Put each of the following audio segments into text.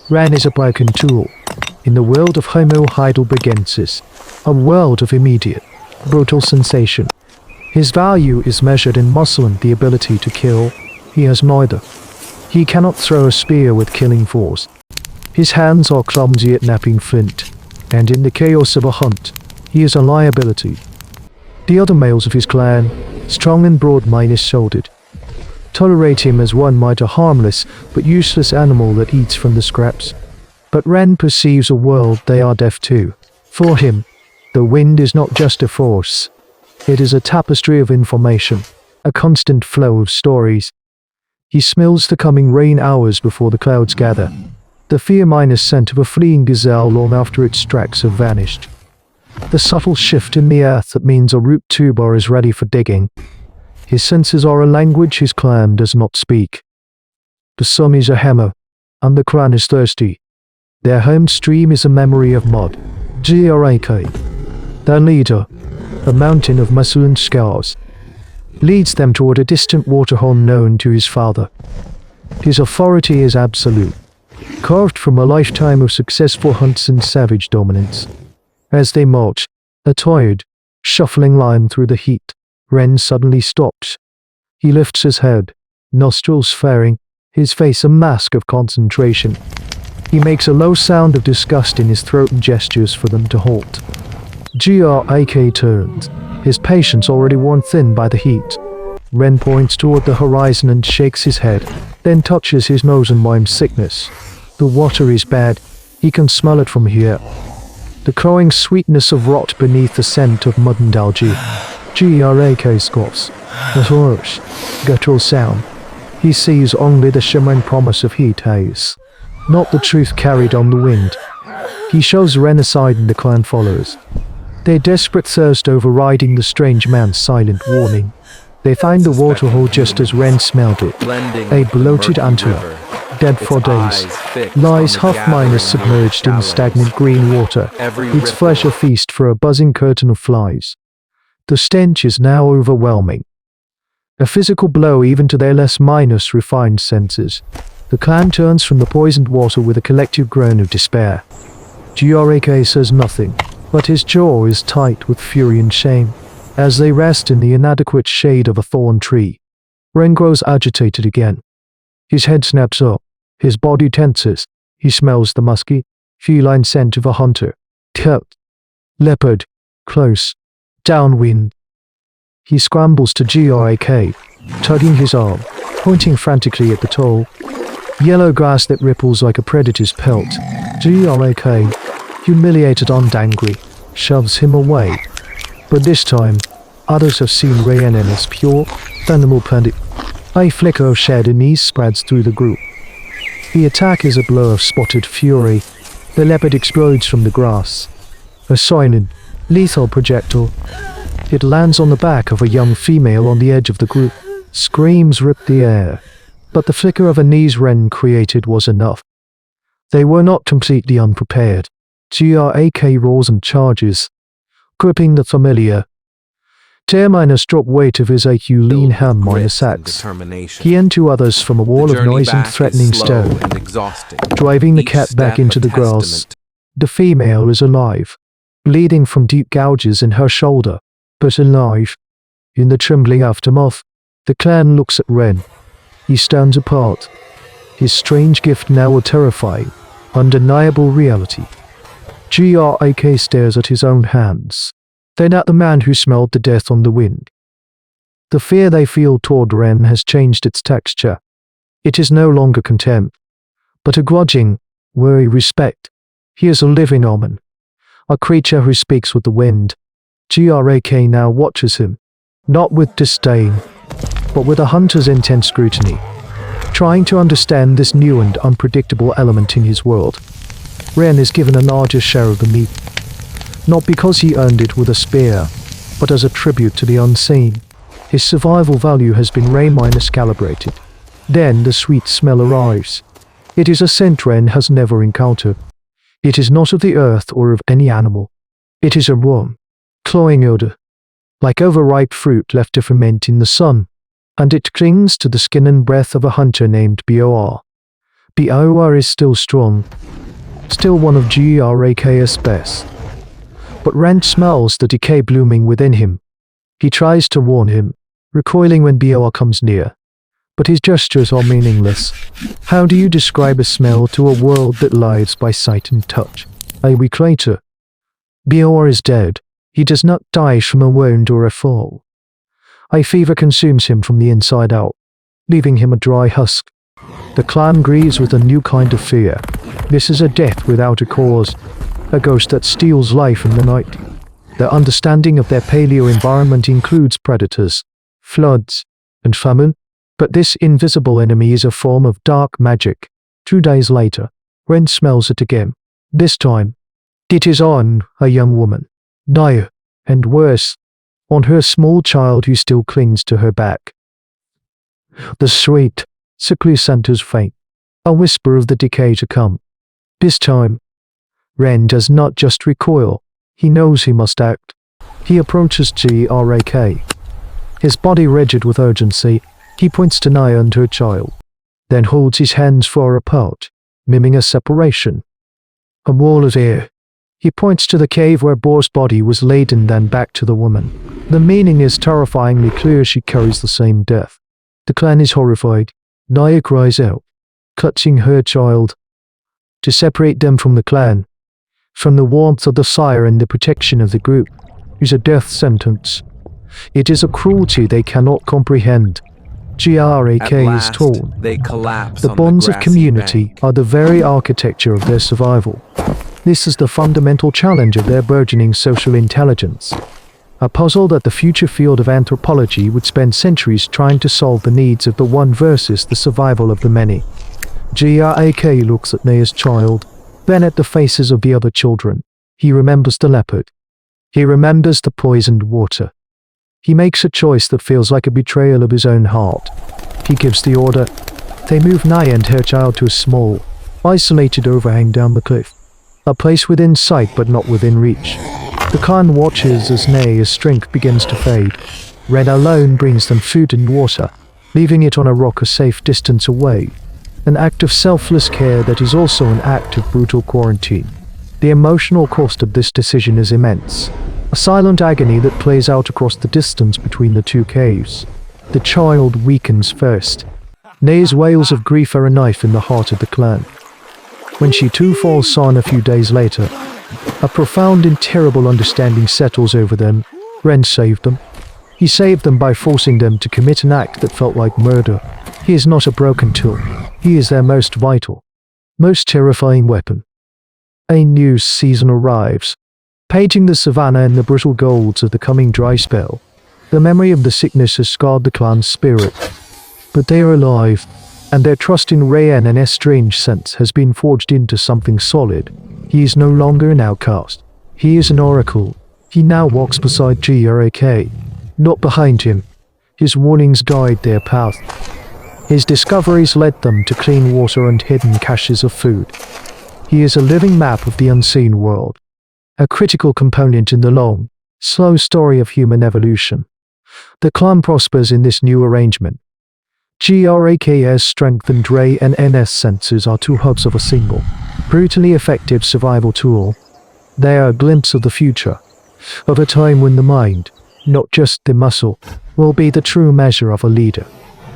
Ren is a broken tool. In the world of Homo heidelbergensis, a world of immediate, brutal sensation, his value is measured in muscle and the ability to kill. He has neither. He cannot throw a spear with killing force. His hands are clumsy at napping flint, and in the chaos of a hunt, he is a liability. The other males of his clan, strong and broad-shouldered, tolerate him as one might a harmless but useless animal that eats from the scraps. But Ren perceives a world they are deaf to. For him, the wind is not just a force. It is a tapestry of information, a constant flow of stories. He smells the coming rain hours before the clouds gather, the fear-minus scent of a fleeing gazelle long after its tracks have vanished. The subtle shift in the earth that means a root tuber is ready for digging. His senses are a language his clan does not speak. The sun is a hammer, and the clan is thirsty. Their home stream is a memory of mud. Grak, their leader, a mountain of muscle and scars, leads them toward a distant waterhole known to his father. His authority is absolute, carved from a lifetime of successful hunts and savage dominance. As they march, a tired, shuffling line through the heat, Ren suddenly stops. He lifts his head, nostrils flaring, his face a mask of concentration. He makes a low sound of disgust in his throat and gestures for them to halt. Grak turns, his patience already worn thin by the heat. Ren points toward the horizon and shakes his head, then touches his nose and mimes sickness. The water is bad, he can smell it from here. The cloying sweetness of rot beneath the scent of mud and algae. Grak scoffs, a harsh, guttural sound. He sees only the shimmering promise of heat haze, not the truth carried on the wind. He shoves Ren aside and the clan follows, their desperate thirst overriding the strange man's silent warning. They find the waterhole just as Ren smelled it. A bloated antler, dead for days, lies half-minus submerged in stagnant green water, its flesh a feast for a buzzing curtain of flies. The stench is now overwhelming. A physical blow even to their less minus refined senses. The clan turns from the poisoned water with a collective groan of despair. Grak says nothing, but his jaw is tight with fury and shame. As they rest in the inadequate shade of a thorn tree, Ren grows agitated again. His head snaps up, his body tenses. He smells the musky, feline scent of a hunter. Cut. Leopard. Close. Downwind. He scrambles to Grak, tugging his arm, pointing frantically at the tall, yellow grass that ripples like a predator's pelt. Grak, humiliated and angry, shoves him away. But this time, others have seen Ren in its pure, animal pundit. A flicker of shed unease spreads through the group. The attack is a blow of spotted fury. The leopard explodes from the grass. A silent, lethal projectile. It lands on the back of a young female on the edge of the group. Screams rip the air. But the flicker of unease Ren created was enough. They were not completely unprepared. Grak roars and charges, gripping the familiar. Terminus drop weight of his AQ lean hand minus axe. He and two others from a wall of noise and threatening stone, driving the cat back into the grass. The female is alive, bleeding from deep gouges in her shoulder, but alive. In the trembling aftermath, the clan looks at Ren. He stands apart, his strange gift now a terrifying, undeniable reality. Grak stares at his own hands, then at the man who smelled the death on the wind. The fear they feel toward Ren has changed its texture. It is no longer contempt, but a grudging, wary respect. He is a living omen, a creature who speaks with the wind. Grak now watches him, not with disdain, but with a hunter's intense scrutiny, trying to understand this new and unpredictable element in his world. Ren is given a larger share of the meat, not because he earned it with a spear, but as a tribute to the unseen. His survival value has been Ray-minus calibrated. Then the sweet smell arrives. It is a scent Ren has never encountered. It is not of the earth or of any animal. It is a warm, cloying odor, like overripe fruit left to ferment in the sun, and it clings to the skin and breath of a hunter named Bor. The aura is still strong, still one of GRAK's best. But Rand smells the decay blooming within him. He tries to warn him, recoiling when Bior comes near. But his gestures are meaningless. How do you describe a smell to a world that lives by sight and touch? A week later, Bior is dead. He does not die from a wound or a fall. A fever consumes him from the inside out, leaving him a dry husk. The clan grieves with a new kind of fear. This is a death without a cause, a ghost that steals life in the night. Their understanding of their paleo environment includes predators, floods, and famine, but this invisible enemy is a form of dark magic. 2 days later, Ren smells it again. This time, it is on a young woman. Dire, and worse, on her small child who still clings to her back. The sweet, sickly scent is faint, a whisper of the decay to come. This time, Ren does not just recoil, he knows he must act. He approaches GRAK. His body rigid with urgency, he points to Naya and her child, then holds his hands far apart, miming a separation. A wall of air. He points to the cave where Boar's body was laid and then back to the woman. The meaning is terrifyingly clear. She carries the same death. The clan is horrified. Naya cries out, clutching her child. To separate them from the clan, from the warmth of the sire and the protection of the group, is a death sentence. It is a cruelty they cannot comprehend. GRAK is torn. They collapse. The bonds of community are the very architecture of their survival. This is the fundamental challenge of their burgeoning social intelligence. A puzzle that the future field of anthropology would spend centuries trying to solve. The needs of the one versus the survival of the many. GRAK looks at Naya's child, then at the faces of the other children. He remembers the leopard. He remembers the poisoned water. He makes a choice that feels like a betrayal of his own heart. He gives the order. They move Naya and her child to a small, isolated overhang down the cliff. A place within sight but not within reach. The clan watches as Naya's strength begins to fade. Ren alone brings them food and water, leaving it on a rock a safe distance away. An act of selfless care that is also an act of brutal quarantine. The emotional cost of this decision is immense. A silent agony that plays out across the distance between the two caves. The child weakens first. Naya's wails of grief are a knife in the heart of the clan. When she too falls on a few days later, a profound and terrible understanding settles over them. Ren saved them. He saved them by forcing them to commit an act that felt like murder. He is not a broken tool. He is their most vital, most terrifying weapon. A new season arrives, painting the savannah in the brittle golds of the coming dry spell. The memory of the sickness has scarred the clan's spirit, but they are alive, and their trust in Rayan and strange sense has been forged into something solid. He is no longer an outcast. He is an oracle. He now walks beside GRAK, not behind him. His warnings guide their path. His discoveries led them to clean water and hidden caches of food. He is a living map of the unseen world, a critical component in the long, slow story of human evolution. The clan prospers in this new arrangement. GRAK's strength and Ray and NS senses are two hubs of a single, brutally effective survival tool. They are a glimpse of the future, of a time when the mind, not just the muscle, will be the true measure of a leader.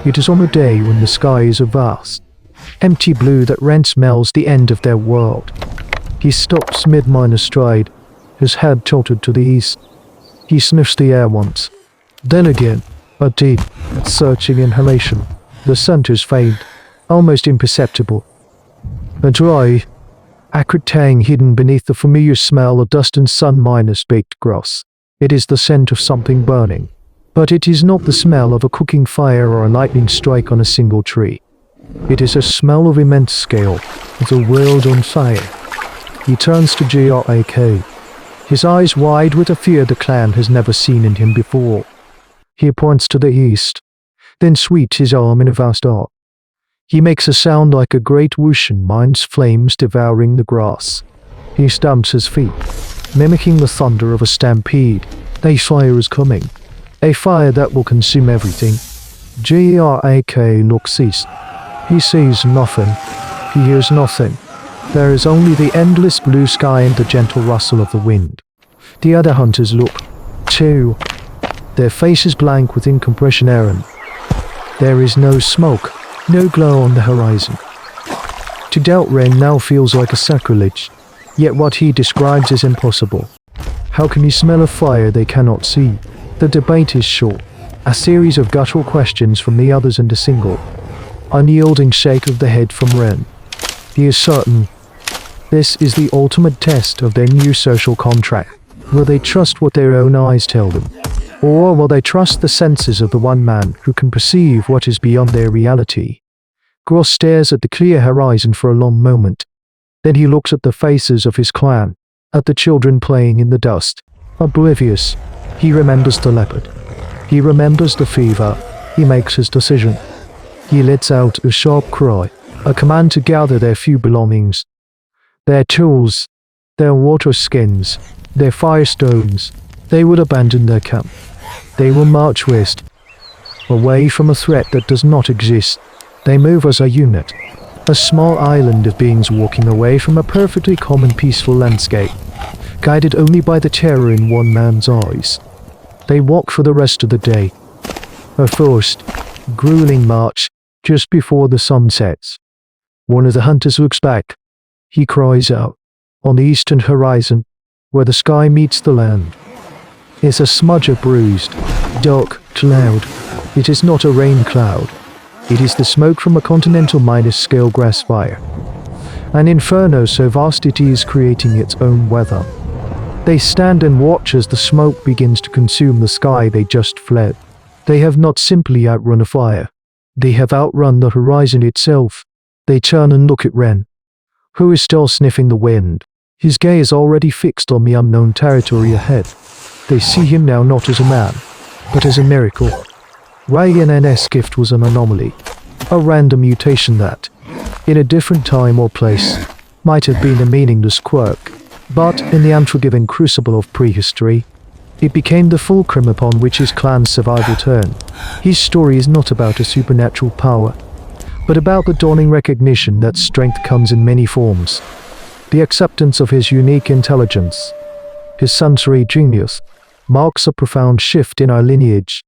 It is on a day when the sky is a vast, empty blue that Ren smells the end of their world. He stops mid-minor stride, his head tilted to the east. He sniffs the air once, then again, a deep, searching inhalation. The scent is faint, almost imperceptible. A dry, acrid tang hidden beneath the familiar smell of dust and sun minus baked grass. It is the scent of something burning. But it is not the smell of a cooking fire or a lightning strike on a single tree. It is a smell of immense scale, of the world on fire. He turns to GRAK, his eyes wide with a fear the clan has never seen in him before. He points to the east, then sweeps his arm in a vast arc. He makes a sound like a great whoosh and minds flames devouring the grass. He stamps his feet, mimicking the thunder of a stampede. A fire is coming. A fire that will consume everything. GRAK looks east. He sees nothing. He hears nothing. There is only the endless blue sky and the gentle rustle of the wind. The other hunters look, too, their faces blank with incomprehension. There is no smoke, no glow on the horizon. To doubt Ren now feels like a sacrilege, yet what he describes is impossible. How can he smell a fire they cannot see? The debate is short, a series of guttural questions from the others and a single, unyielding shake of the head from Ren. He is certain. This is the ultimate test of their new social contract. Will they trust what their own eyes tell them? Or will they trust the senses of the one man who can perceive what is beyond their reality? Gross stares at the clear horizon for a long moment. Then he looks at the faces of his clan, at the children playing in the dust. Oblivious, he remembers the leopard. He remembers the fever. He makes his decision. He lets out a sharp cry, a command to gather their few belongings. Their tools, their water skins, their firestones. They will abandon their camp. They will march west, away from a threat that does not exist. They move as a unit, a small island of beings walking away from a perfectly calm and peaceful landscape, guided only by the terror in one man's eyes. They walk for the rest of the day, a first, grueling march just before the sun sets. One of the hunters looks back. He cries out. On the eastern horizon, where the sky meets the land, is a smudge of bruised, dark cloud. It is not a rain cloud. It is the smoke from a continental minor-scale grass fire. An inferno so vast it is creating its own weather. They stand and watch as the smoke begins to consume the sky they just fled. They have not simply outrun a fire. They have outrun the horizon itself. They turn and look at Ren, who is still sniffing the wind. His gaze already fixed on the unknown territory ahead. They see him now not as a man, but as a miracle. Ryan's gift was an anomaly, a random mutation that, in a different time or place, might have been a meaningless quirk. But in the unforgiving crucible of prehistory, it became the fulcrum upon which his clan's survival turned. His story is not about a supernatural power, but about the dawning recognition that strength comes in many forms. The acceptance of his unique intelligence, his sensory genius, marks a profound shift in our lineage.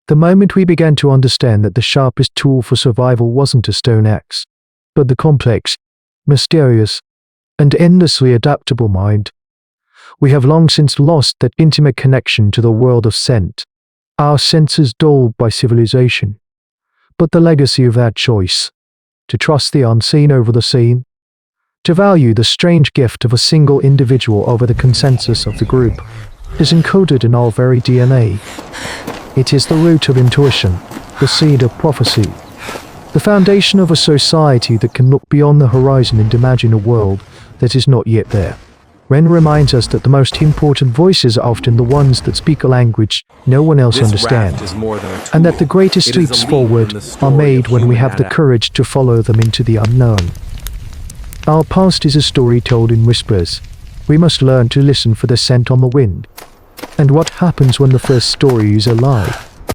The moment we began to understand that the sharpest tool for survival wasn't a stone axe, but the complex, mysterious, and endlessly adaptable mind, we have long since lost that intimate connection to the world of scent, our senses dulled by civilization. But the legacy of that choice, to trust the unseen over the seen, to value the strange gift of a single individual over the consensus of the group, is encoded in our very DNA. It is the root of intuition, the seed of prophecy, the foundation of a society that can look beyond the horizon and imagine a world that is not yet there. Ren reminds us that the most important voices are often the ones that speak a language no one else understands, and that the greatest leaps forward are made when we have the courage to follow them into the unknown. Our past is a story told in whispers. We must learn to listen for the scent on the wind. And what happens when the first story is a lie?